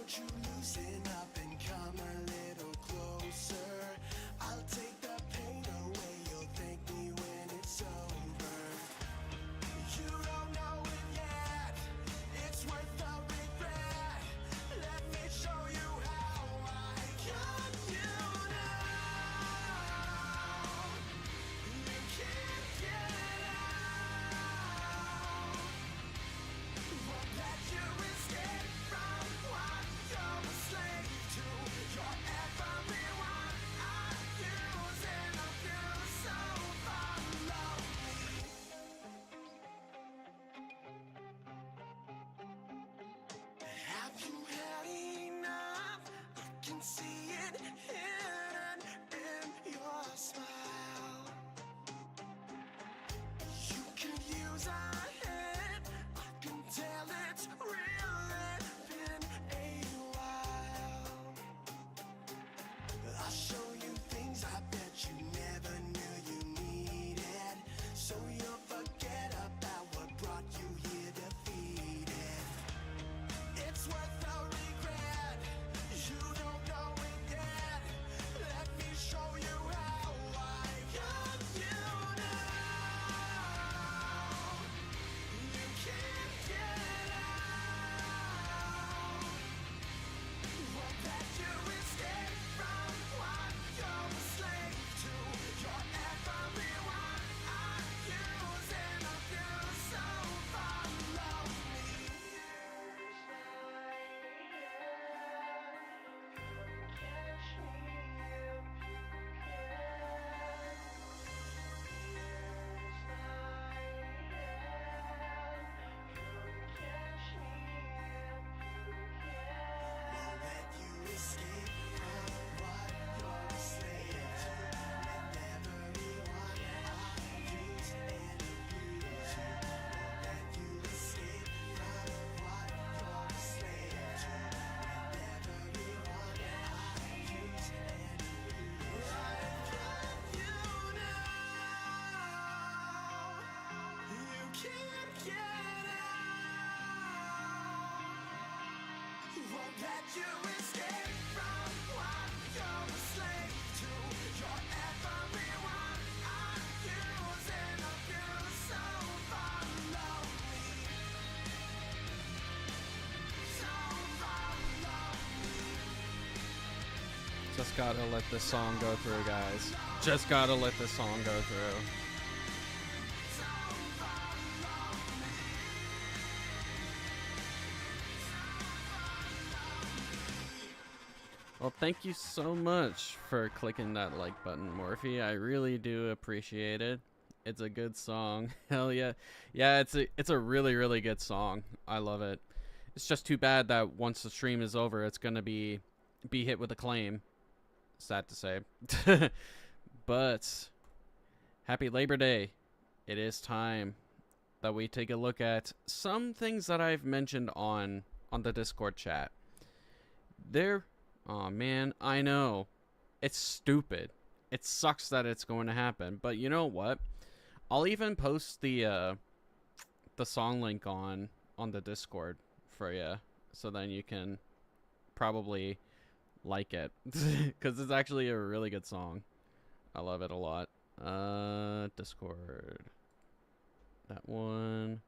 Won't you loosen up and come a little closer? I'll take the pain away, you'll thank me when it's over. You don't know it yet, it's worth the regret. Let me show you how I got you now. You can't get out. Won't let you escape from what you're a slave to. You're everyone I use and abuse, so follow me. Have you had enough? I can see it hidden in your smile. You can use a hand, I can tell it's really been a while. I'll show you things I bet you never knew you needed, so you'll forget about what brought you here defeated. It's worth the regret, you don't know it yet. Let me show you how I got you now. You can't get out. Won't let you escape from what you're a slave to. You're everyone I use and abuse, so follow me. Catch me if you can. Won't let you escape from what you're a slave to. And everyone I use and abuse you. Won't let you escape from what you're a slave to. And everyone I use and abuse. I've got you now. You can't get out. Won't let you escape from what you're a slave to. You're everyone I use and abuse, so follow me. So follow me. Just gotta let this song go through, guys. Just gotta let this song go through. Well, thank you so much for clicking that like button, Morphe. I really do appreciate it. It's a good song. Hell yeah. Yeah, it's a really, really good song. I love it. It's just too bad that once the stream is over, it's gonna be hit with a claim. Sad to say. But happy Labor Day. It is time that we take a look at some things that I've mentioned on the Discord chat. Oh man, I know. It's stupid. It sucks that it's going to happen, but you know what? I'll even post the song link on the Discord for you, so then you can probably like it, because it's actually a really good song. I love it a lot. Discord. That one.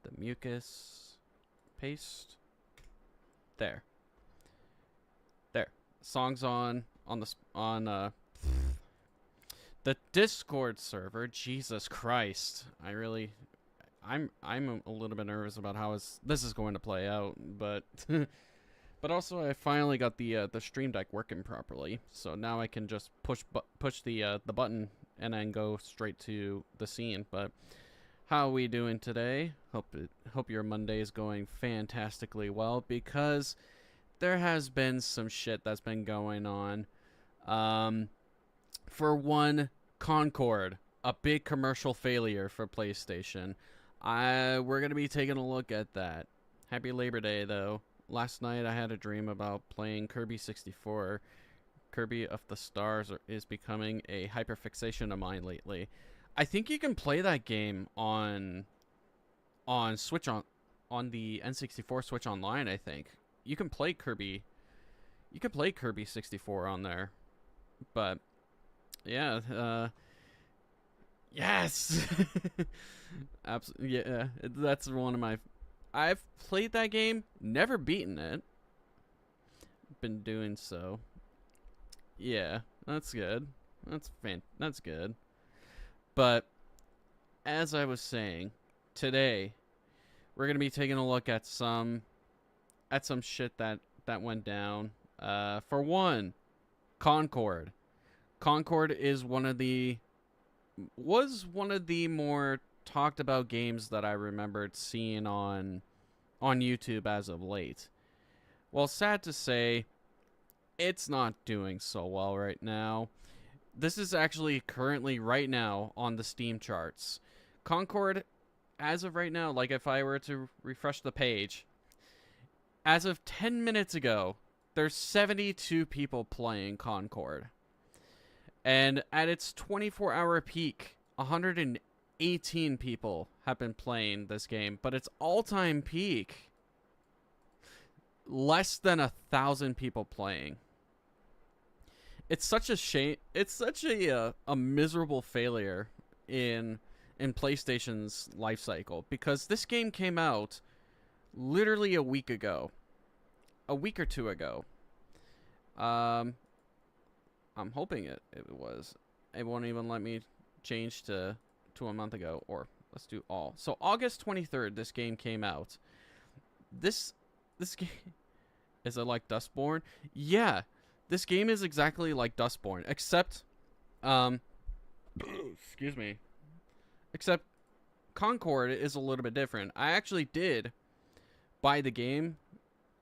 The mucus. Paste. There. Songs on the Discord server. Jesus Christ. I'm a little bit nervous about how this is going to play out, but but also I finally got the Stream Deck working properly, so now I can just push the button and then go straight to the scene. But how are we doing today? Hope your Monday is going fantastically well, because there has been some shit that's been going on. For one, Concord, a big commercial failure for PlayStation. We're going to be taking a look at that. Happy Labor Day, though. Last night I had a dream about playing Kirby 64. Kirby of the Stars is becoming a hyperfixation of mine lately. I think you can play that game on Switch on the N64 Switch Online, I think. you can play Kirby. You can play Kirby 64 on there, but yeah, yes, absolutely, yeah. That's one of my. I've played that game, never beaten it. Been doing so. Yeah, that's good. That's good. But as I was saying, today we're gonna be taking a look at some shit that went down. For one, Concord. Concord is was one of the more talked about games that I remembered seeing on YouTube as of late. Well, sad to say, it's not doing so well right now. This is actually currently right now on the Steam charts. Concord, as of right now, like if I were to refresh the page, as of 10 minutes ago, there's 72 people playing Concord. And at its 24-hour peak, 118 people have been playing this game. But its all-time peak, less than 1,000 people playing. It's such a shame. It's such a miserable failure in PlayStation's life cycle, because this game came out literally a week or two ago. I'm hoping it was. It won't even let me change to a month ago, or let's do all. So August 23rd, this game came out. This game, is it like Dustborn? Yeah. This game is exactly like Dustborn, except, excuse me, except Concord is a little bit different. I actually did buy the game,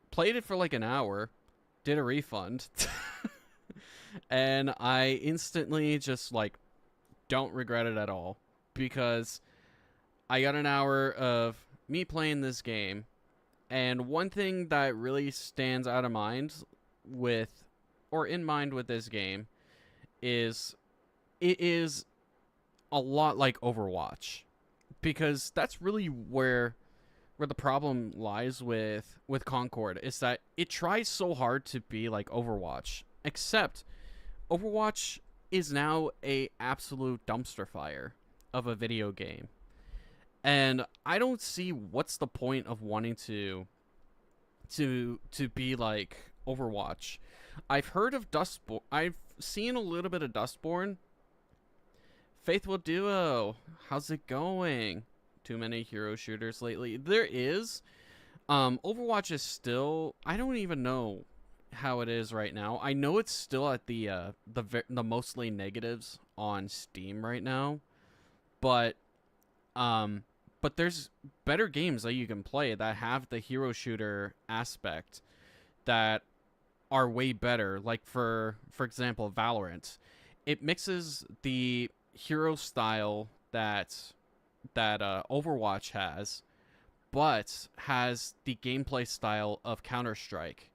played it for like an hour, did a refund, and I instantly just like don't regret it at all, because I got an hour of me playing this game, and one thing that really stands out of mind in mind with this game is it is a lot like Overwatch, because that's really where the problem lies with Concord, is that it tries so hard to be like Overwatch, except Overwatch is now a absolute dumpster fire of a video game, and I don't see what's the point of wanting to be like Overwatch. I've heard of Dustborn. I've seen a little bit of Dustborn. Faithful Duo, how's it going? Too many hero shooters lately. There is. Overwatch is still. I don't even know how it is right now. I know it's still at the mostly negatives on Steam right now, but there's better games that you can play that have the hero shooter aspect that are way better. Like for example, Valorant. It mixes the hero style that Overwatch has, but has the gameplay style of Counter-Strike.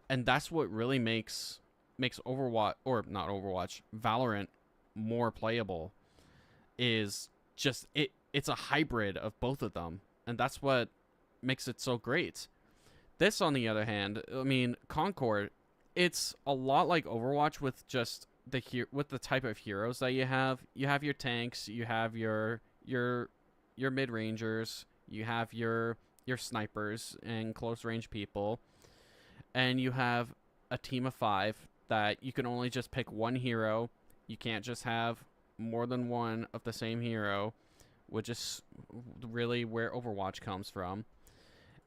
And that's what really makes Overwatch, or not Overwatch, Valorant more playable, is just it's a hybrid of both of them, and that's what makes it so great. This, on the other hand, I mean, Concord, it's a lot like Overwatch with just with the type of heroes that you have. You have your tanks, you have your mid-rangers, you have your snipers and close-range people, and you have a team of 5 that you can only just pick one hero. You can't just have more than one of the same hero, which is really where Overwatch comes from.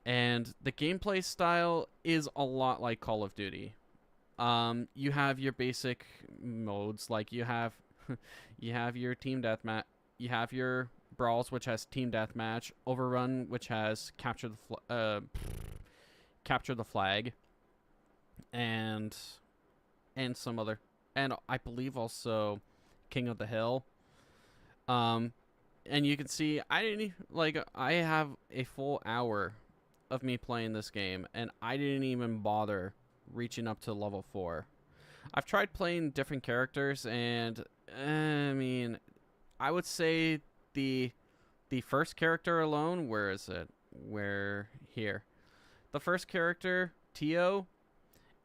And the gameplay style is a lot like Call of Duty. You have your basic modes, like you have your team deathmatch, you have your brawls, which has team deathmatch, Overrun, which has capture the flag, and some other, and I believe also King of the Hill. And you can see I have a full hour of me playing this game, and I didn't even bother reaching up to level 4. I've tried playing different characters, and I mean, I would say the first character alone, where is it? Where here? The first character TO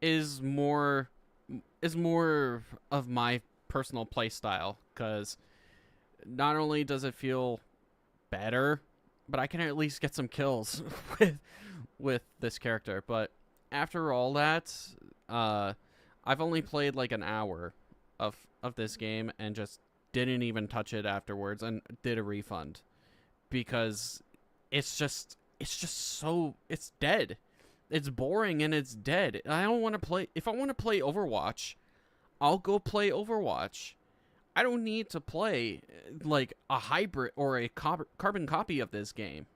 is more of my personal play style, because not only does it feel better, but I can at least get some kills with this character. But after all that, I've only played like an hour of this game and just didn't even touch it afterwards and did a refund, because it's just so, it's dead. It's boring and it's dead. I don't want to play. If I want to play Overwatch, I'll go play Overwatch. I don't need to play like a hybrid or a carbon copy of this game.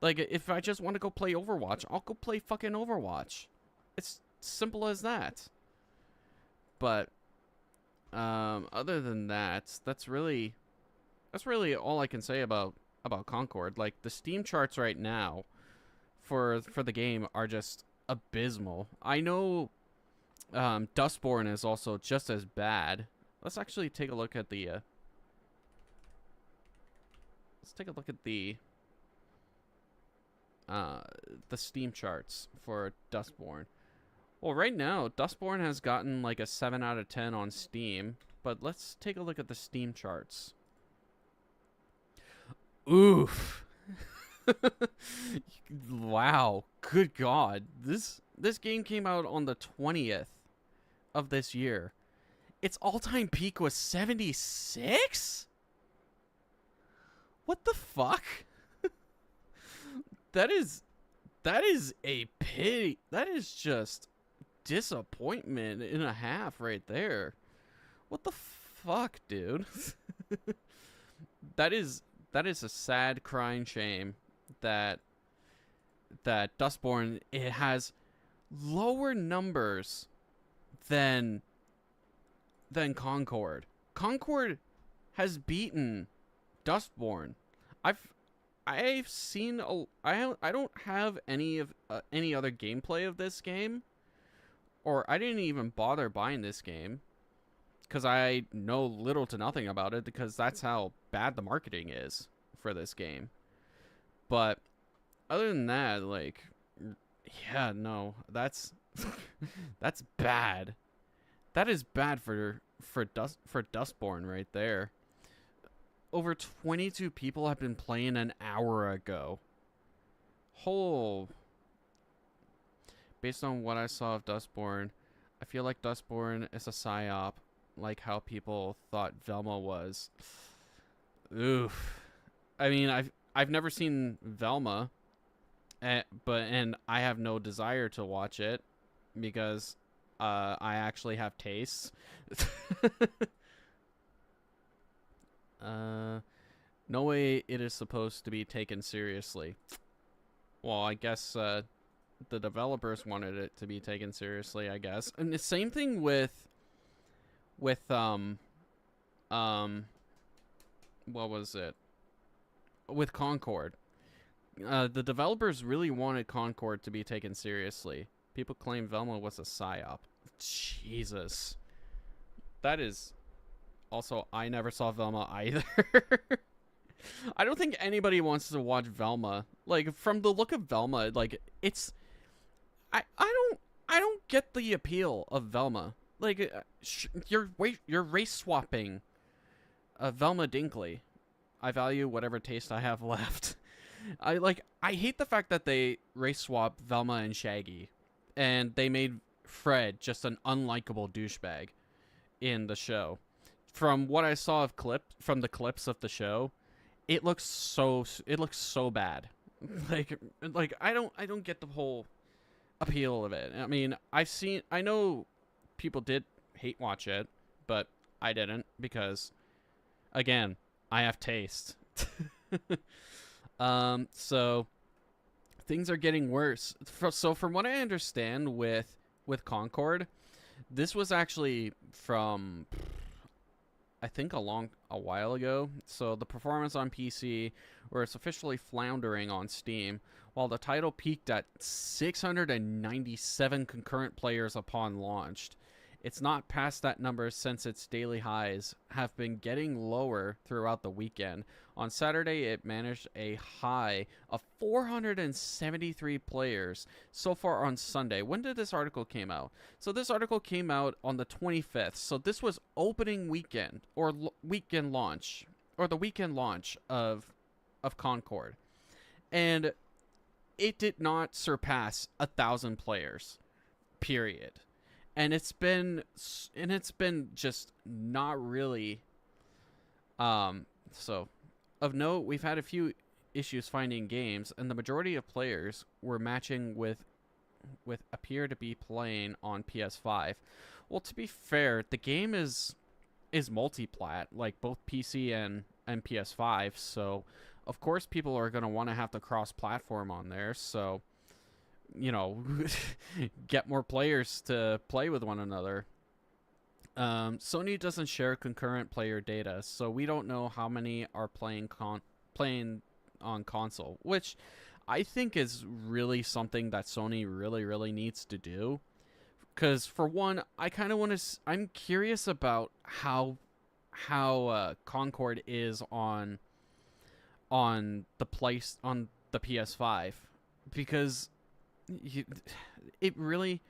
Like, if I just want to go play Overwatch, I'll go play fucking Overwatch. It's simple as that. But other than that, that's really all I can say about Concord. Like, the Steam charts right now for the game are just abysmal. I know Dustborn is also just as bad. Let's actually take a look at the Steam charts for Dustborn. Well, right now, Dustborn has gotten like a 7 out of 10 on Steam, but let's take a look at the Steam charts. Oof. Wow. Good God. This game came out on the 20th of this year. Its all-time peak was 76? What the fuck? That is a pity. That is just disappointment and a half right there. What the fuck, dude? That is a sad crying shame that Dustborn, it has lower numbers than Concord. Concord has beaten Dustborn. I've seen I don't have any other gameplay of this game, or I didn't even bother buying this game because I know little to nothing about it, because that's how bad the marketing is for this game. But other than that, like, yeah, no, that's that's bad. That is bad for Dustborn right there. Over 22 people have been playing an hour ago. Based on what I saw of Dustborn, I feel like Dustborn is a psyop, like how people thought Velma was. Oof. I mean, I've never seen Velma, and I have no desire to watch it because I actually have tastes. No way it is supposed to be taken seriously. Well, I guess the developers wanted it to be taken seriously, I guess. And the same thing with what was it? With Concord. The developers really wanted Concord to be taken seriously. People claim Velma was a psyop. Jesus. That is... Also, I never saw Velma either. I don't think anybody wants to watch Velma. Like, from the look of Velma, like, it's... I don't get the appeal of Velma. Like, you're race swapping Velma Dinkley. I value whatever taste I have left. I hate the fact that they race swap Velma and Shaggy, and they made Fred just an unlikable douchebag in the show. From what I saw of from the clips of the show, it looks so bad. like I don't get the whole appeal of it. I mean, I know people did hate watch it, but I didn't, because again, I have taste. So things are getting worse. So from what I understand with Concord, this was actually from, I think, a while ago. So the performance on PC, where it's officially floundering on Steam, while the title peaked at 697 concurrent players upon launch. It's not past that number since its daily highs have been getting lower throughout the weekend, On Saturday, it managed a high of 473 players so far on Sunday. When did this article came out? So this article came out on the 25th. So this was opening weekend or weekend launch or the weekend launch of Concord. And it did not surpass 1,000 players, period. And it's been just not really. So, of note, we've had a few issues finding games, and the majority of players were matching with appear to be playing on PS5. Well, to be fair, the game is multi-plat, like both PC and PS5. So, of course, people are going to want to have the cross-platform on there. So, you know, get more players to play with one another. Sony doesn't share concurrent player data, so we don't know how many are playing on console, which I think is really something that Sony really needs to do. Because for one, I kind of want to. I'm curious about how Concord is on the PS5, because it really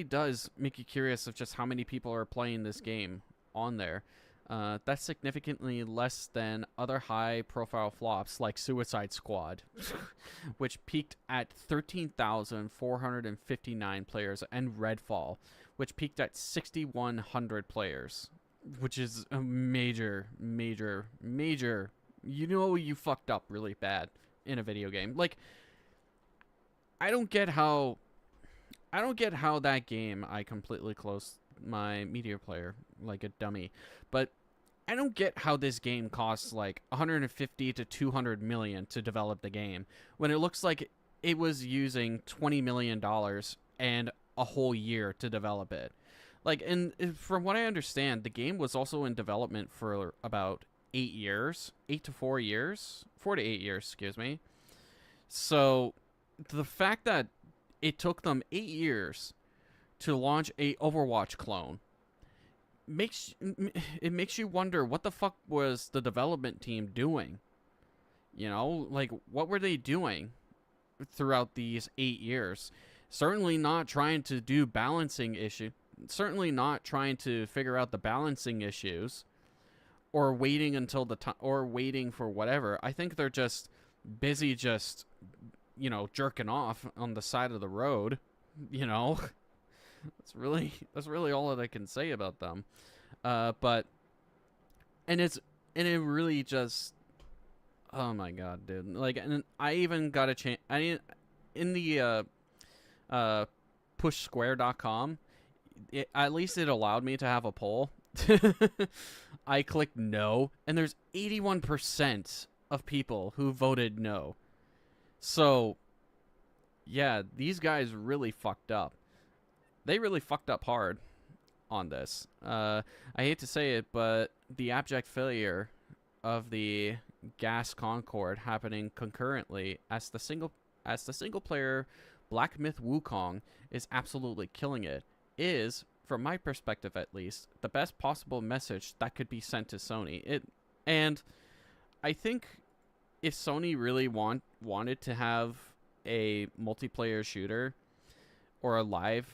does make you curious of just how many people are playing this game on there. That's significantly less than other high-profile flops like Suicide Squad, which peaked at 13,459 players, and Redfall, which peaked at 6,100 players, which is a major. You know, you fucked up really bad in a video game. Like, I don't get how that game, I completely closed my media player like a dummy, but I don't get how this game costs like 150 to 200 million to develop the game when it looks like it was using $20 million and a whole year to develop it. Like, and from what I understand, the game was also in development for about 8 years, 4 to 8 years, excuse me. So the fact that it took them 8 years to launch a Overwatch clone makes you wonder, what the fuck was the development team doing? You know, like, what were they doing throughout these 8 years? Certainly not trying to do balancing issue. Certainly not trying to figure out the balancing issues, or waiting until or waiting for whatever. I think they're just busy, just, you know, jerking off on the side of the road. You know, that's really all that I can say about them. But it really just, oh my god, dude. Like, and I even got a chance. In the pushsquare.com, at least it allowed me to have a poll. I clicked no, and there's 81% of people who voted no. So, yeah, these guys really fucked up. They really fucked up hard on this. I hate to say it, but the abject failure of the Gas Concord happening concurrently as the single player Black Myth Wukong is absolutely killing it is, from my perspective at least, the best possible message that could be sent to Sony. And I think if Sony really wanted to have a multiplayer shooter or a live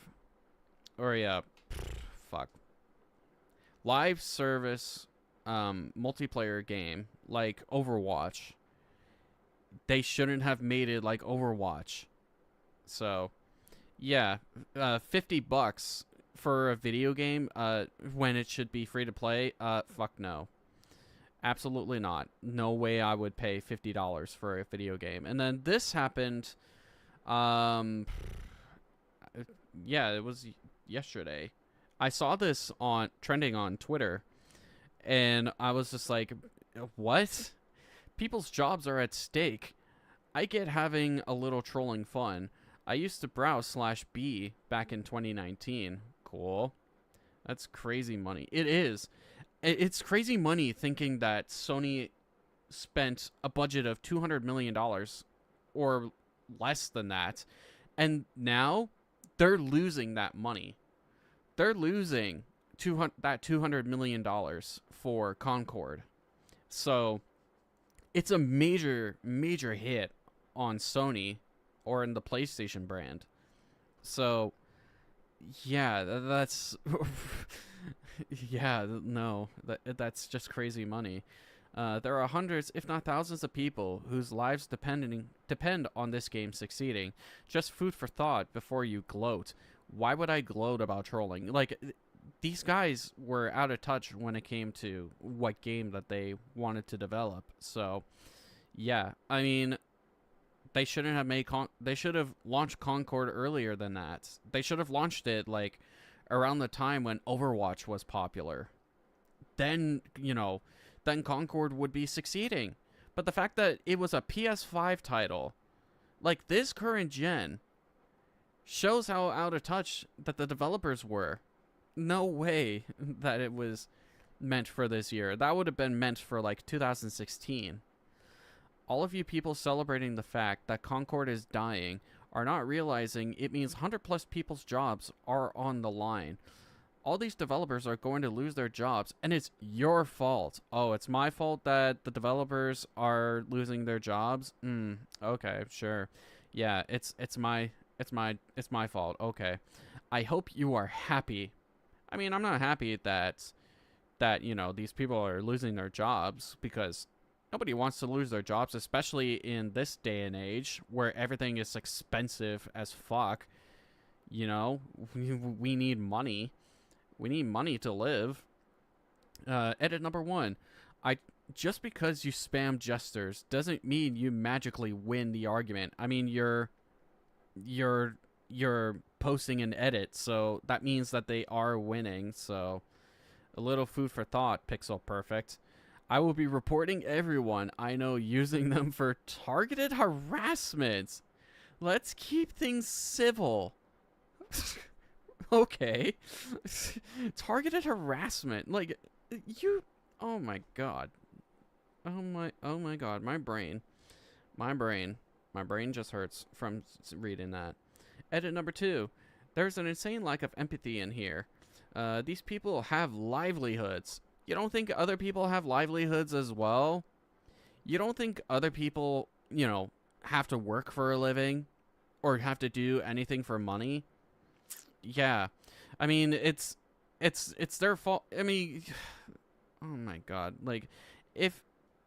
service multiplayer game like Overwatch, they shouldn't have made it like Overwatch. So, yeah, $50 for a video game when it should be free to play, fuck no. Absolutely not. No way I would pay $50 for a video game. And then this happened, yeah, it was yesterday. I saw this trending on Twitter, and I was just like, what? People's jobs are at stake. I get having a little trolling fun. I used to browse /B back in 2019. Cool. That's crazy money. It is. It's crazy money thinking that Sony spent a budget of $200 million or less than that, and now they're losing that money. They're losing that $200 million for Concord. So, it's a major hit on Sony or in the PlayStation brand. So yeah, that's yeah, no, that's just crazy money. There are hundreds, if not thousands, of people whose lives depend on this game succeeding. Just food for thought before you gloat. Why would I gloat about trolling? Like, these guys were out of touch when it came to what game that they wanted to develop. So, yeah, I mean, they shouldn't have they should have launched Concord earlier than that. They should have launched it like around the time when Overwatch was popular. Then, then Concord would be succeeding. But the fact that it was a PS5 title, like this current gen, shows how out of touch that the developers were. No way that it was meant for this year. That would have been meant for like 2016. All of you people celebrating the fact that Concord is dying are not realizing it means 100 plus people's jobs are on the line. All these developers are going to lose their jobs, and it's your fault. Oh, it's my fault that the developers are losing their jobs? Okay, sure. Yeah, it's my fault. Okay. I hope you are happy. I mean, I'm not happy that these people are losing their jobs, because nobody wants to lose their jobs, especially in this day and age where everything is expensive as fuck. We need money. We need money to live. Edit number 1. Just because you spam jesters doesn't mean you magically win the argument. I mean, you're posting an edit, so that means that they are winning. So a little food for thought, Pixel Perfect. I will be reporting everyone I know using them for targeted harassment. Let's keep things civil. Okay. Targeted harassment. Like, oh my god. Oh my god. My brain just hurts from reading that. Edit number 2. There's an insane lack of empathy in here. These people have livelihoods. You don't think other people have livelihoods as well? You don't think other people, have to work for a living or have to do anything for money? Yeah. I mean, it's their fault. I mean, oh my god. Like, if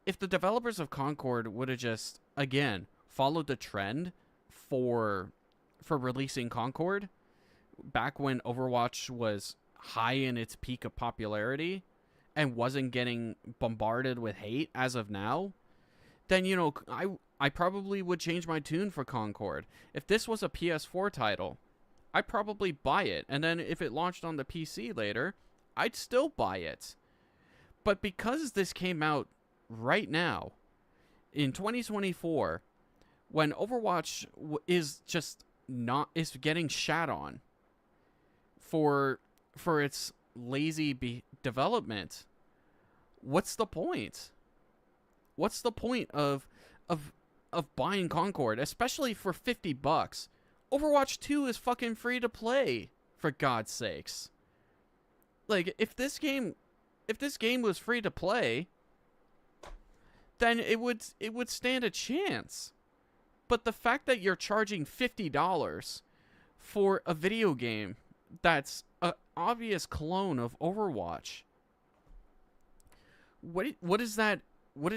the developers of Concord would have just, again, followed the trend for releasing Concord back when Overwatch was high in its peak of popularity and wasn't getting bombarded with hate as of now, then, I probably would change my tune for Concord. If this was a PS4 title, I'd probably buy it. And then if it launched on the PC later, I'd still buy it. But because this came out right now, in 2024, when Overwatch is getting shat on for its lazy development, what's the point? What's the point of buying Concord, especially for $50? Overwatch 2 is fucking free to play, for God's sakes. Like, if this game was free to play, then it would stand a chance. But the fact that you're charging $50 for a video game that's an obvious clone of Overwatch, what is that? What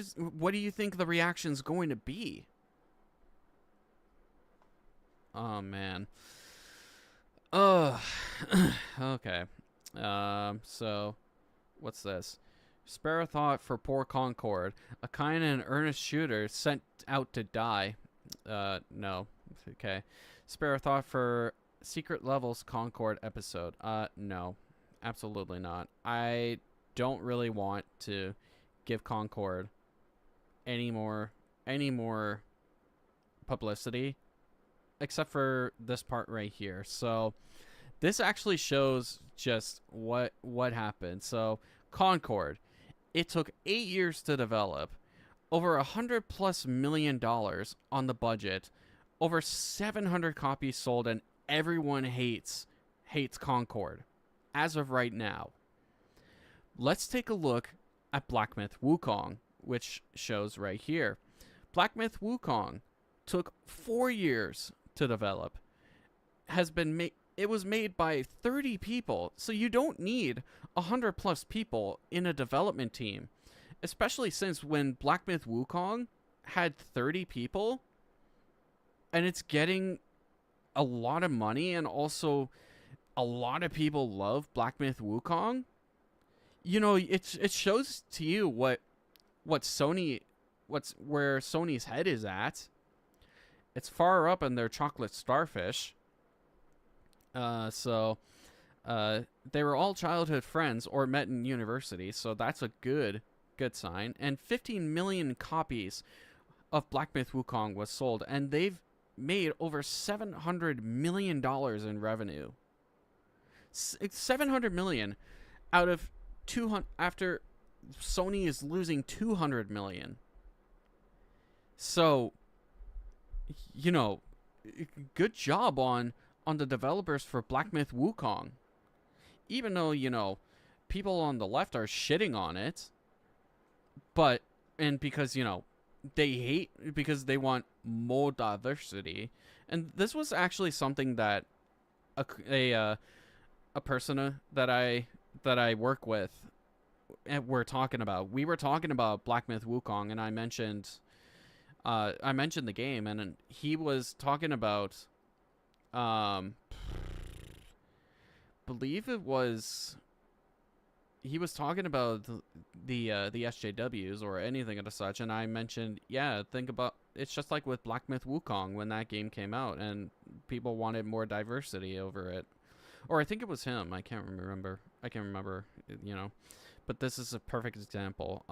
do you think the reaction's going to be? Oh man. Okay. So what's this? Spare a thought for poor Concord, a kind and earnest shooter sent out to die. No. Okay. Spare a thought for Secret Levels Concord episode. No. Absolutely not. I don't really want to give Concord any more publicity, except for this part right here. So this actually shows just what happened. So Concord, it took 8 years to develop, over $100+ million on the budget, over 700 copies sold, and everyone hates Concord as of right now. Let's take a look at Black Myth Wukong, which shows right here. Black Myth Wukong took 4 years to develop. It was made by 30 people, so you don't need 100 plus people in a development team, especially since when Black Myth Wukong had 30 people and it's getting a lot of money, and also a lot of people love Black Myth Wukong. You know, it shows to you where Sony's head is at. It's far up in their chocolate starfish. So they were all childhood friends or met in university, so that's a good sign. And 15 million copies of Black Myth Wukong was sold, and they've made over $700 million in revenue. 700 million out of 200 after Sony is losing 200 million. So, you know, good job on the developers for Black Myth Wukong. Even though, you know, people on the left are shitting on it, and because, you know, they hate because they want more diversity. And this was actually something that a person that I work with and we're talking about. We were talking about Black Myth Wukong, and I mentioned the game, and he was talking about believe it was he was talking about the SJWs or anything of the such, and I mentioned, yeah, think about it's just like with Black Myth Wukong when that game came out, and people wanted more diversity over it. Or I think it was him. I can't remember, you know. But this is a perfect example.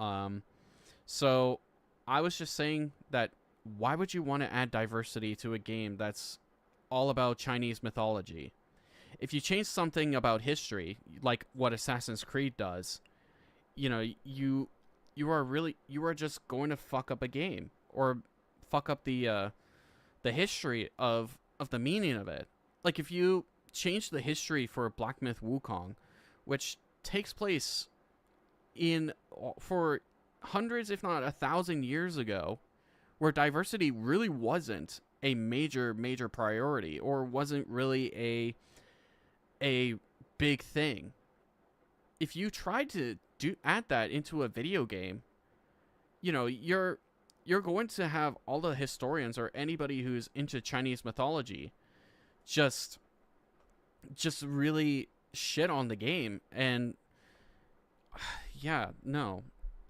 So I was just saying that why would you want to add diversity to a game that's all about Chinese mythology? If you change something about history, like what Assassin's Creed does, you know, you are just going to fuck up a game or fuck up the history of the meaning of it. Like if you change the history for Black Myth Wukong, which takes place for hundreds, if not 1,000 years ago, where diversity really wasn't a major priority or wasn't really a big thing. If you tried to add that into a video game, you know, you're going to have all the historians or anybody who's into Chinese mythology just really shit on the game. And yeah, no,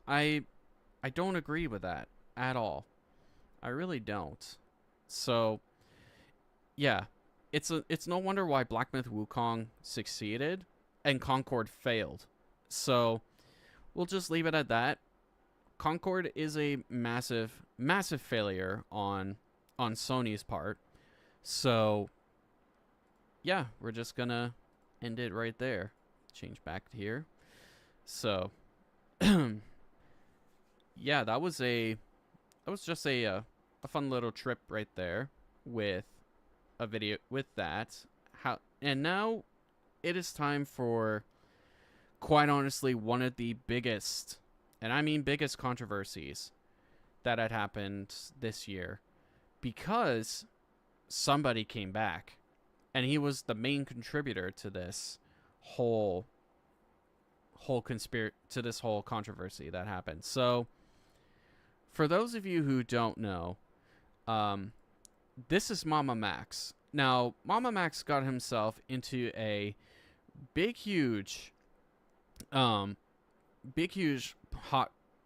I don't agree with that at all. I really don't. So yeah, it's no wonder why Black Myth Wukong succeeded and Concord failed. So we'll just leave it at that. Concord is a massive failure on Sony's part. So yeah, we're just gonna end it right there. Change back to here. So yeah, that was just a fun little trip right there with a video with that. And now it is time for, quite honestly, one of the biggest, and I mean biggest, controversies that had happened this year, because somebody came back and he was the main contributor to this whole controversy that happened. So for those of you who don't know, this is MamaMaxs. Now, MamaMaxs got himself into a big, huge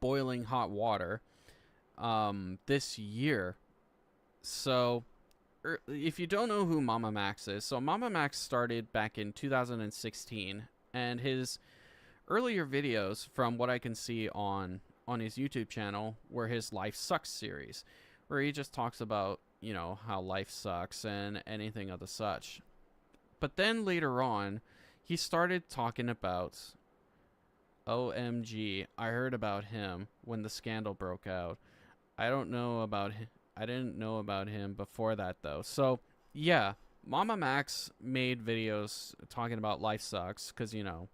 boiling hot water this year. So if you don't know who MamaMaxs is, so MamaMaxs started back in 2016, and his earlier videos, from what I can see on his YouTube channel, were his Life Sucks series, where he just talks about, you know, how life sucks and anything of the such. But then later on, he started talking about, OMG, I heard about him when the scandal broke out. I didn't know about him before that, though. So yeah, MamaMaxs made videos talking about life sucks because, you know,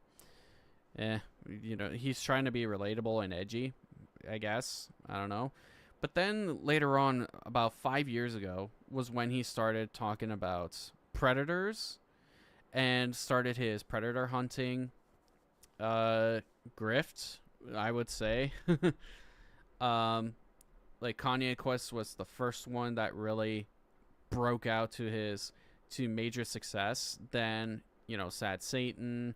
he's trying to be relatable and edgy. I guess. I don't know. But then later on, about 5 years ago, was when he started talking about predators and started his predator hunting grift, I would say. um, like Kanye Quest was the first one that really broke out to major success. Then Sad Satan,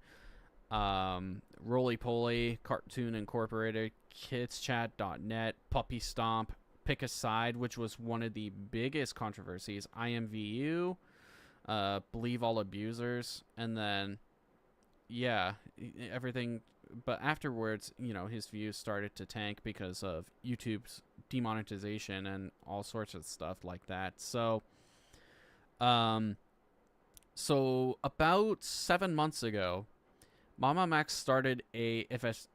Roly Poly, Cartoon Incorporated, KidsChat.net, Puppy Stomp, Pick a Side, which was one of the biggest controversies, IMVU, Believe All Abusers, and then, yeah, everything. But afterwards, his views started to tank because of YouTube's demonetization and all sorts of stuff like that. So about 7 months ago, MamaMaxs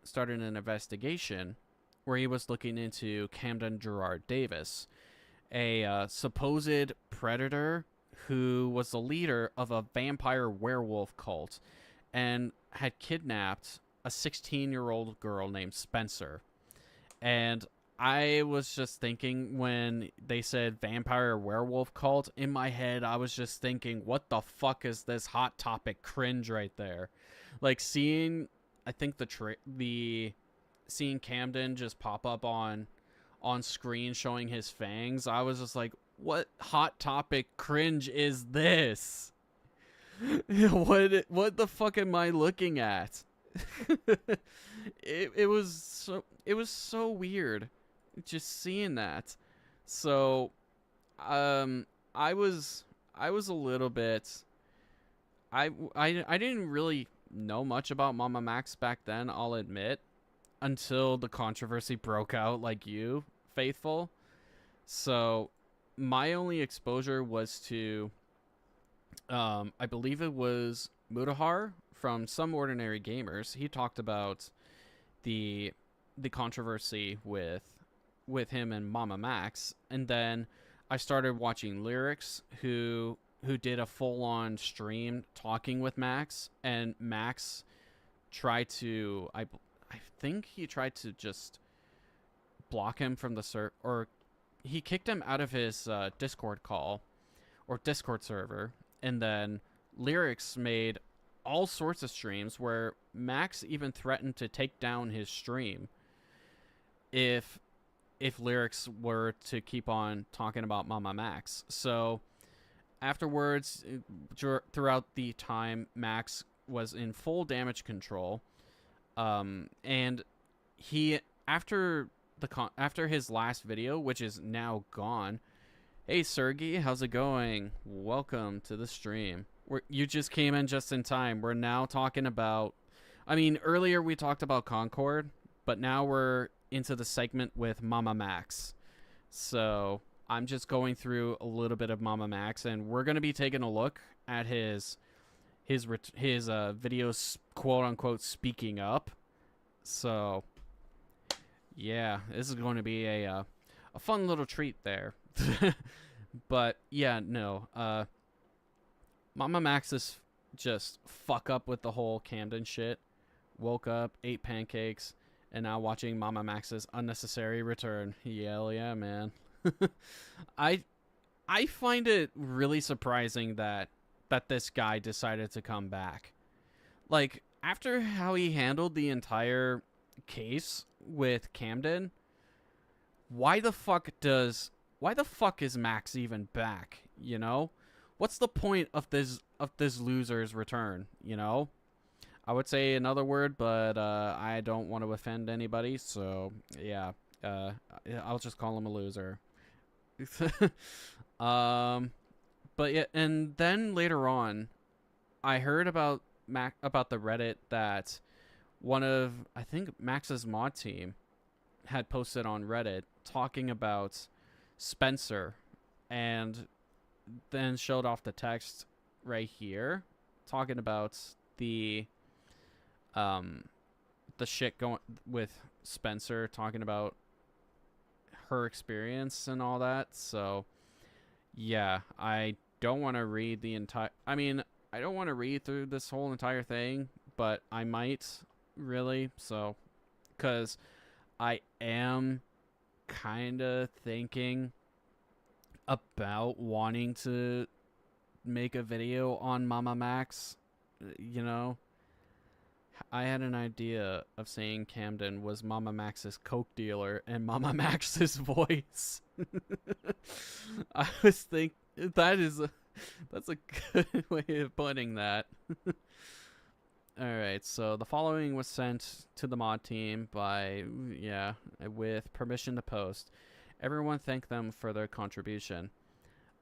started an investigation where he was looking into Camden Gerard Davis, a supposed predator who was the leader of a vampire werewolf cult and had kidnapped a 16-year-old girl named Spencer. And I was just thinking, when they said vampire werewolf cult, in my head I was just thinking, what the fuck is this Hot Topic cringe right there? Like, seeing, I think seeing Camden just pop up on screen showing his fangs, I was just like, what Hot Topic cringe is this? What the fuck am I looking at? it was so weird just seeing that. So I was a little bit, I didn't really know much about MamaMaxs back then, I'll admit, until the controversy broke out, like you, Faithful. So my only exposure was to I believe it was Mutahar from Some Ordinary Gamers. He talked about the controversy with him and MamaMaxs, and then I started watching Lyrics, who did a full-on stream talking with Max, and Max tried to, I think he tried to just block him from the or he kicked him out of his Discord call or Discord server, and then Lyrics made all sorts of streams where Max even threatened to take down his stream if Lyrics were to keep on talking about MamaMaxs. So afterwards, throughout the time, Max was in full damage control, and he, after his last video, which is now gone. Hey Sergey, how's it going? Welcome to the stream. You just came in just in time. We're now talking about, earlier we talked about Concord, but now we're into the segment with MamaMaxs. So I'm just going through a little bit of MamaMaxs, and we're going to be taking a look at his videos, quote unquote, speaking up. So yeah, this is going to be a fun little treat there. But yeah, no, MamaMaxs just fuck up with the whole Camden shit. Woke up, ate pancakes, and now watching MamaMaxs unnecessary return. Hell yeah, man. I find it really surprising that this guy decided to come back. Like, after how he handled the entire case with Camden, why the fuck is Max even back, you know? What's the point of this loser's return, you know? I would say another word, but I don't want to offend anybody, so yeah, I'll just call him a loser. But yeah, and then later on, I heard about the Reddit that one of, I think, Max's mod team had posted on Reddit talking about Spencer, and then showed off the text right here talking about the shit going with Spencer, talking about her experience and all that. So yeah, I don't want to read the entire, I don't want to read through this whole entire thing, but I might, really. So, because I am kind of thinking about wanting to make a video on MamaMaxs. You know, I had an idea of saying Camden was MamaMax's coke dealer and MamaMax's voice. I was thinking that's a good way of putting that. Alright, so the following was sent to the mod team with permission to post. Everyone thanked them for their contribution.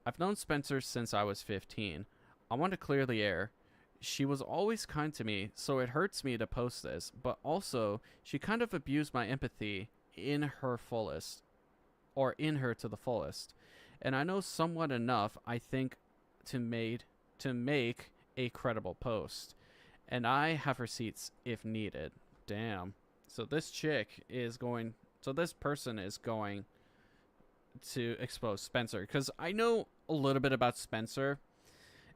I've known Spencer since I was 15. I want to clear the air. She was always kind to me, so it hurts me to post this, but also, she kind of abused my empathy in her to the fullest. And I know somewhat enough, I think, to make a credible post. And I have receipts if needed. Damn. So this person is going to expose Spencer. Because I know a little bit about Spencer.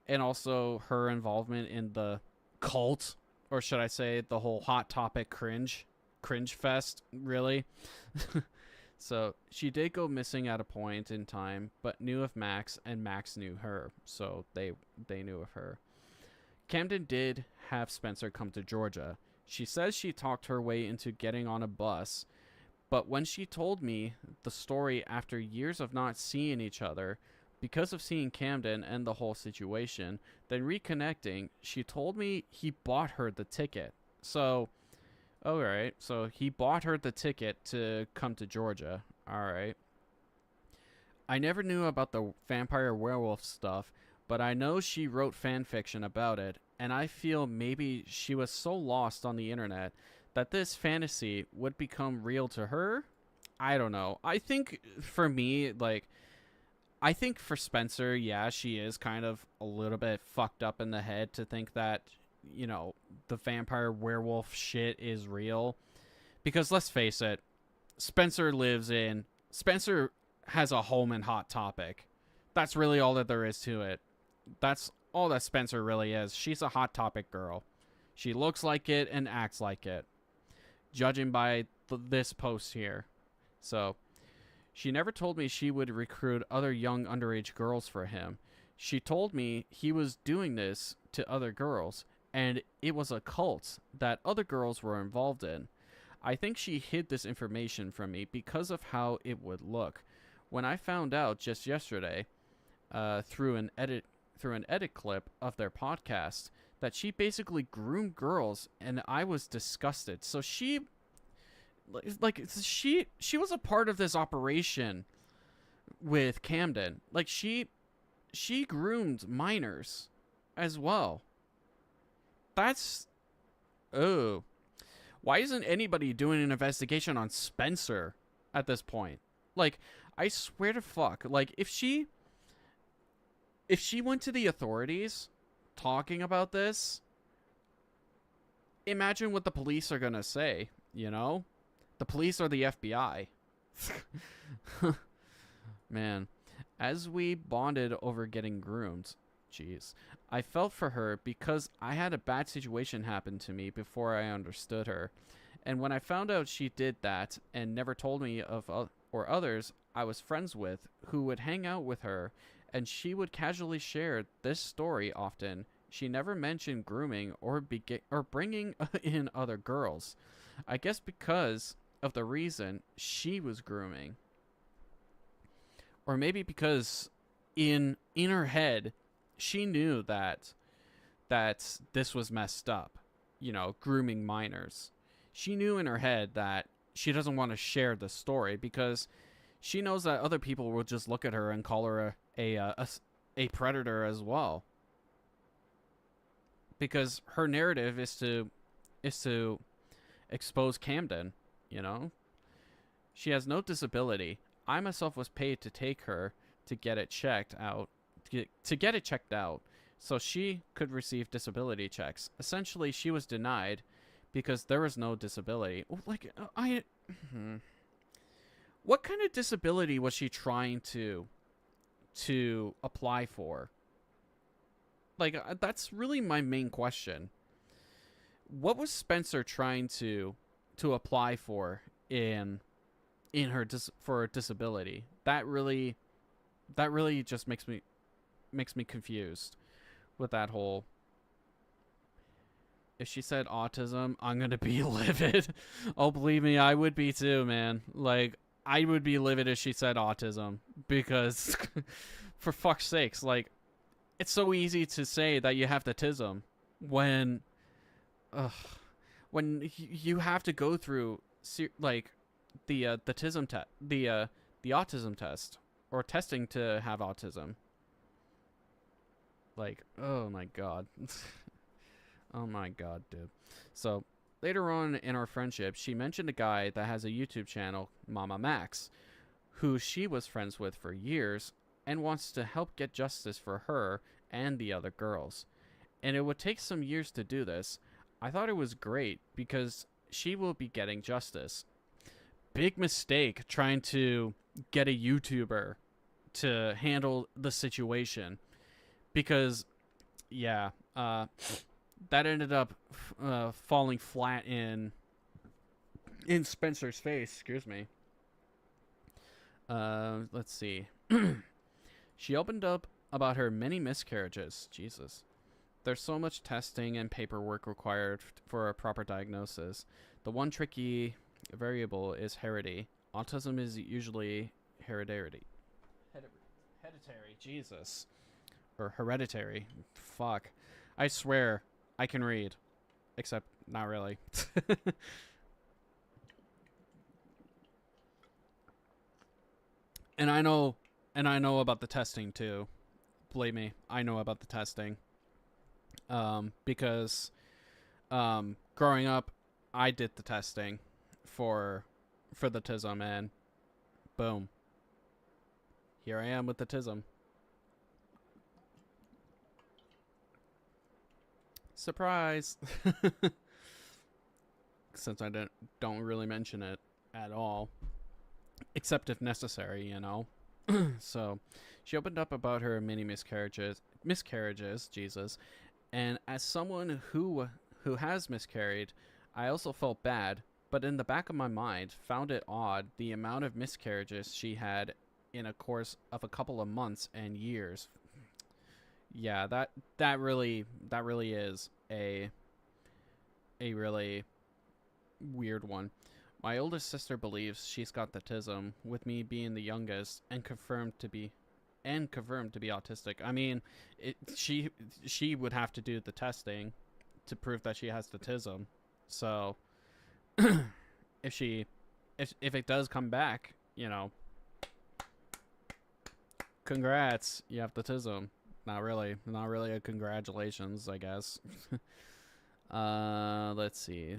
And also her involvement in the cult. Or should I say the whole Hot Topic cringe fest, really. So she did go missing at a point in time. But knew of Max and Max knew her. So they knew of her. Camden did have Spencer come to Georgia. She says she talked her way into getting on a bus, but when she told me the story after years of not seeing each other, because of seeing Camden and the whole situation, then reconnecting, she told me he bought her the ticket. So, alright, so he bought her the ticket to come to Georgia. Alright. I never knew about the vampire werewolf stuff, but I know she wrote fan fiction about it, and I feel maybe she was so lost on the internet that this fantasy would become real to her. I don't know. I think for me, I think for Spencer, yeah, she is kind of a little bit fucked up in the head to think that, the vampire werewolf shit is real. Because let's face it, Spencer has a home in Hot Topic. That's really all that there is to it. That's all that Spencer really is. She's a Hot Topic girl. She looks like it and acts like it. Judging by this post here. So, she never told me she would recruit other young underage girls for him. She told me he was doing this to other girls, and it was a cult that other girls were involved in. I think she hid this information from me because of how it would look. When I found out just yesterday, through an edit clip of their podcast, that she basically groomed girls, and I was disgusted. So she was a part of this operation with Camden. She groomed minors as well. That's why isn't anybody doing an investigation on Spencer at this point? I swear to fuck, if she went to the authorities talking about this, imagine what the police are gonna say, The police are the FBI. Man, as we bonded over getting groomed, jeez, I felt for her because I had a bad situation happen to me before I understood her. And when I found out she did that and never told me of or others I was friends with who would hang out with her, and she would casually share this story often, she never mentioned grooming or bringing in other girls. I guess because of the reason she was grooming. Or maybe because in her head, she knew that this was messed up, grooming minors. She knew in her head that she doesn't want to share the story because she knows that other people will just look at her and call her a predator as well. Because her narrative is to expose Camden, She has no disability. I myself was paid to take her to get it checked out, so she could receive disability checks. Essentially, she was denied because there was no disability. What kind of disability was she trying to apply for? That's really my main question. What was Spencer trying to apply for in her for a disability. That really just makes me confused with that whole. If she said autism, I'm gonna be livid. Oh, believe me, I would be too, man. Like, I would be livid if she said autism, because for fuck's sakes, like, it's so easy to say that you have the tism when you have to go through like the tism test, the autism test, or testing to have autism. Like, oh my god. Oh my god, dude. So, later on in our friendship, she mentioned a guy that has a YouTube channel, MamaMaxs, who she was friends with for years and wants to help get justice for her and the other girls. And it would take some years to do this. I thought it was great because she will be getting justice. Big mistake trying to get a YouTuber to handle the situation, because yeah, that ended up falling flat in Spencer's face. Excuse me. Let's see. She opened up about her many miscarriages. Jesus. There's so much testing and paperwork required for a proper diagnosis. The one tricky variable is heredity. Autism is usually hereditary. Hereditary. Jesus. Or hereditary. Fuck. I swear I can read. Except not really. And I know about the testing too. Believe me, I know about the testing. Because growing up, I did the testing for the tism, and boom, here I am with the tism. Surprise! Since I don't really mention it at all, except if necessary, you know. So, she opened up about her many miscarriages, Jesus. And as someone who has miscarried, I also felt bad, but in the back of my mind, found it odd the amount of miscarriages she had in a course of a couple of months and years. Yeah, that really is a really weird one. My oldest sister believes she's got the tism, with me being the youngest and confirmed to be autistic. I mean, she would have to do the testing to prove that she has the tism. So if it does come back, you know, congrats, you have the tism. Not really a congratulations, I guess. Let's see.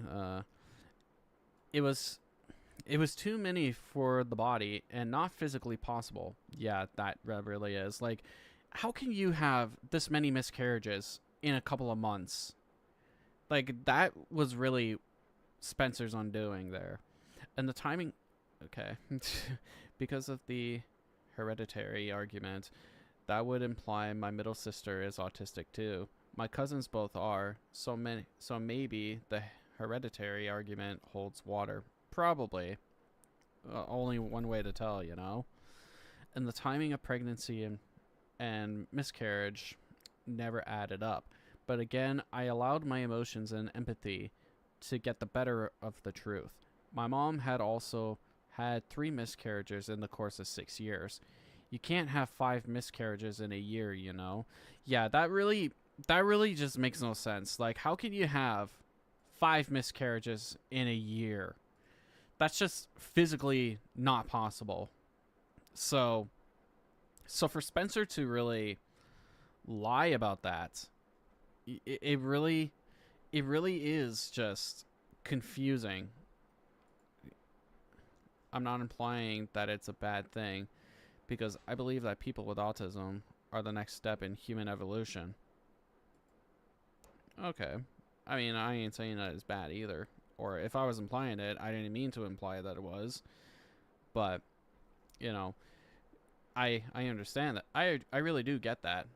It was too many for the body and not physically possible. Yeah, that really is. Like, how can you have this many miscarriages in a couple of months? Like, that was really Spencer's undoing there. And the timing, okay. Because of the hereditary argument, that would imply my middle sister is autistic too. My cousins both are, so maybe the hereditary argument holds water. Probably. Only one way to tell, you know? And the timing of pregnancy and miscarriage never added up. But again, I allowed my emotions and empathy to get the better of the truth. My mom had also had 3 miscarriages in the course of 6 years. You can't have 5 miscarriages in a year, you know? Yeah, that really just makes no sense. Like, how can you have 5 miscarriages in a year? That's just physically not possible. So for Spencer to really lie about that, it really is just confusing. I'm not implying that it's a bad thing, because I believe that people with autism are the next step in human evolution. Okay. I mean, I ain't saying that it's bad either. Or if I was implying it, I didn't mean to imply that it was. But, you know, I understand that. I really do get that.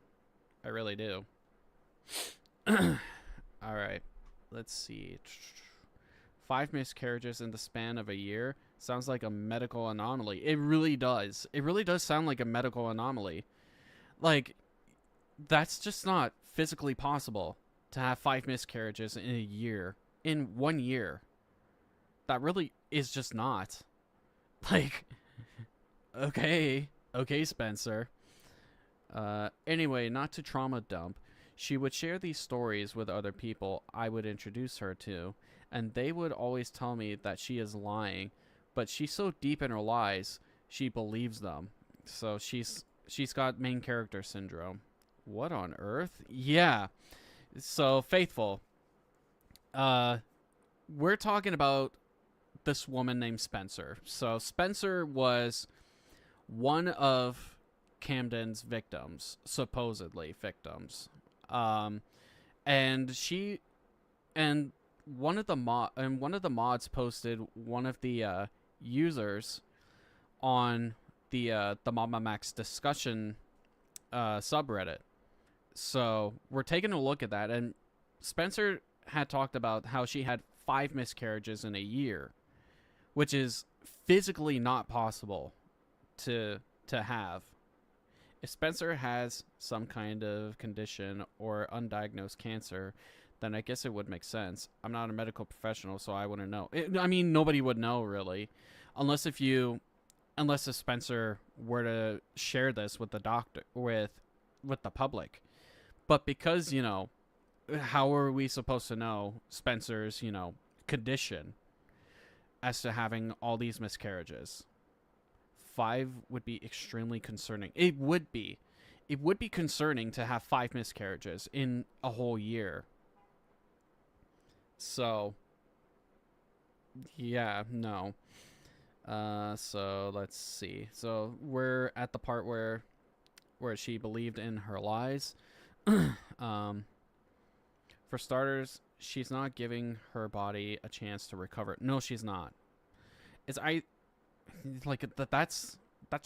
I really do. Alright. Let's see. 5 miscarriages in the span of a year sounds like a medical anomaly. It really does. It really does sound like a medical anomaly. Like, that's just not physically possible to have 5 miscarriages in a year. In 1 year. That really is just not. Like, okay. Okay, Spencer. Anyway, not to trauma dump. She would share these stories with other people I would introduce her to, and they would always tell me that she is lying, but she's so deep in her lies, she believes them. So she's got main character syndrome. What on earth? Yeah. So, Faithful. We're talking about this woman named Spencer. So, Spencer was one of Camden's victims, supposedly victims. And she and one of the mods posted one of the users on the MamaMaxs discussion subreddit. So we're taking a look at that, and Spencer had talked about how she had 5 miscarriages in a year, which is physically not possible to have. If Spencer has some kind of condition or undiagnosed cancer, then I guess it would make sense. I'm not a medical professional, so I wouldn't know. I mean, nobody would know, really. Unless if Spencer were to share this with the doctor, with the public. But because, how are we supposed to know Spencer's, condition as to having all these miscarriages? 5 would be extremely concerning. It would be concerning to have 5 miscarriages in a whole year. So, yeah, no. So let's see. So we're at the part where she believed in her lies. For starters, she's not giving her body a chance to recover. No, she's not. That's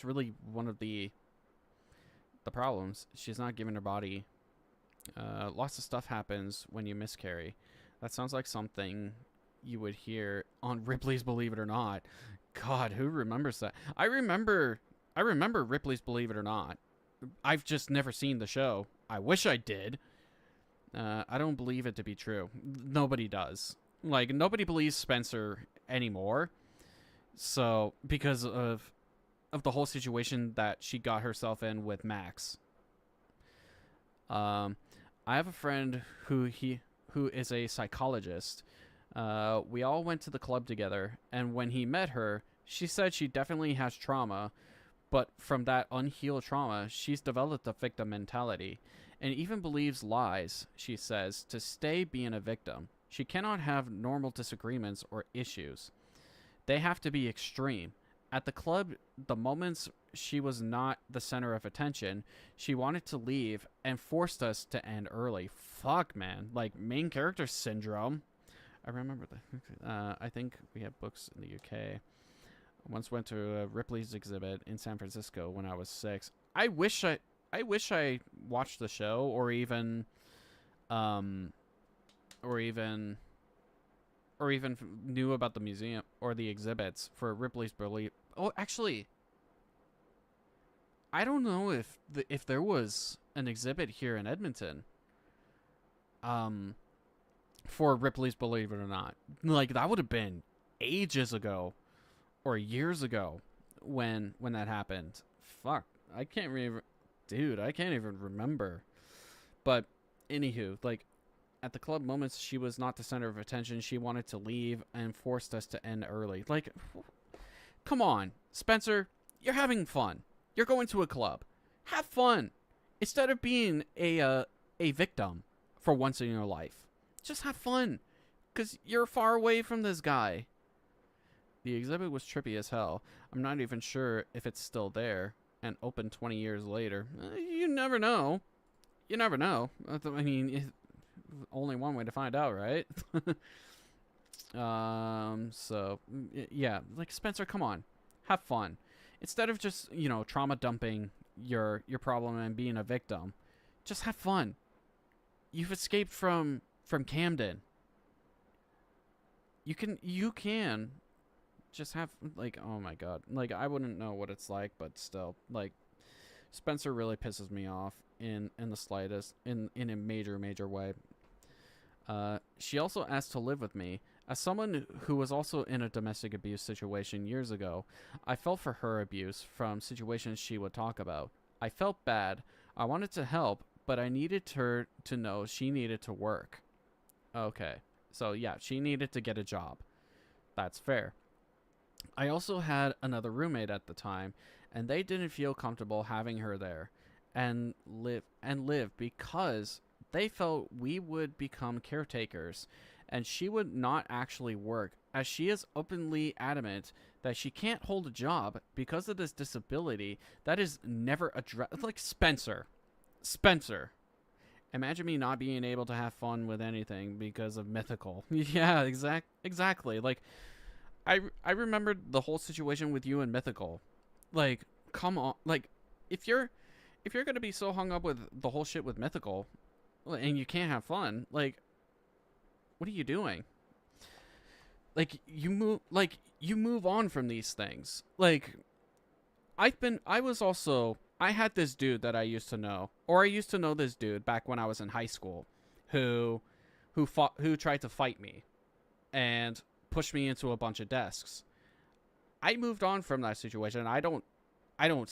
really one of the problems. She's not giving her body. Lots of stuff happens when you miscarry. That sounds like something you would hear on Ripley's Believe It or Not. God, who remembers that? I remember Ripley's Believe It or Not. I've just never seen the show. I wish I did. I don't believe it to be true. Nobody does. Like, nobody believes Spencer anymore. So, because of the whole situation that she got herself in with Max. I have a friend who is a psychologist. We all went to the club together, and when he met her, she said she definitely has trauma, but from that unhealed trauma, she's developed a victim mentality, and even believes lies, she says, to stay being a victim. She cannot have normal disagreements or issues. They have to be extreme. At the club, the moments she was not the center of attention, she wanted to leave and forced us to end early. Fuck, man. Like, main character syndrome. I remember that. I think we have books in the UK. I once went to Ripley's exhibit in San Francisco when I was 6. I wish I watched the show or even knew about the museum or the exhibits for Ripley's Believe. Oh, actually, I don't know if there was an exhibit here in Edmonton. For Ripley's Believe It or Not. Like, that would have been ages ago or years ago when that happened. Fuck, I can't even remember. But anywho, like, at the club moments, she was not the center of attention. She wanted to leave and forced us to end early. Like, come on, Spencer, you're having fun. You're going to a club. Have fun. Instead of being a victim for once in your life. Just have fun. Because you're far away from this guy. The exhibit was trippy as hell. I'm not even sure if it's still there and open 20 years later. You never know. You never know. I mean, only one way to find out, right? So, yeah. Like, Spencer, come on. Have fun. Instead of just, trauma dumping your problem and being a victim, just have fun. You've escaped from Camden. you can just have like, oh my god, like I wouldn't know what it's like, but still, like Spencer really pisses me off in the slightest, in a major way. She also asked to live with me. As someone who was also in a domestic abuse situation years ago, I felt for her abuse from situations she would talk about. I felt bad. I wanted to help, but I needed her to know she needed to work. Okay. So yeah, she needed to get a job. That's fair. I also had another roommate at the time, and they didn't feel comfortable having her there and live because they felt we would become caretakers and she would not actually work, as she is openly adamant that she can't hold a job because of this disability that is never addressed. Like Spencer, imagine me not being able to have fun with anything because of mythical. Yeah, exactly. Like I remembered the whole situation with you and mythical. Like, come on, like if you're gonna be so hung up with the whole shit with mythical, and you can't have fun, like, what are you doing? Like, you move on from these things. Like, I had this dude that I used to know, or I used to know this dude back when I was in high school, who who tried to fight me and push me into a bunch of desks. I moved on from that situation. I don't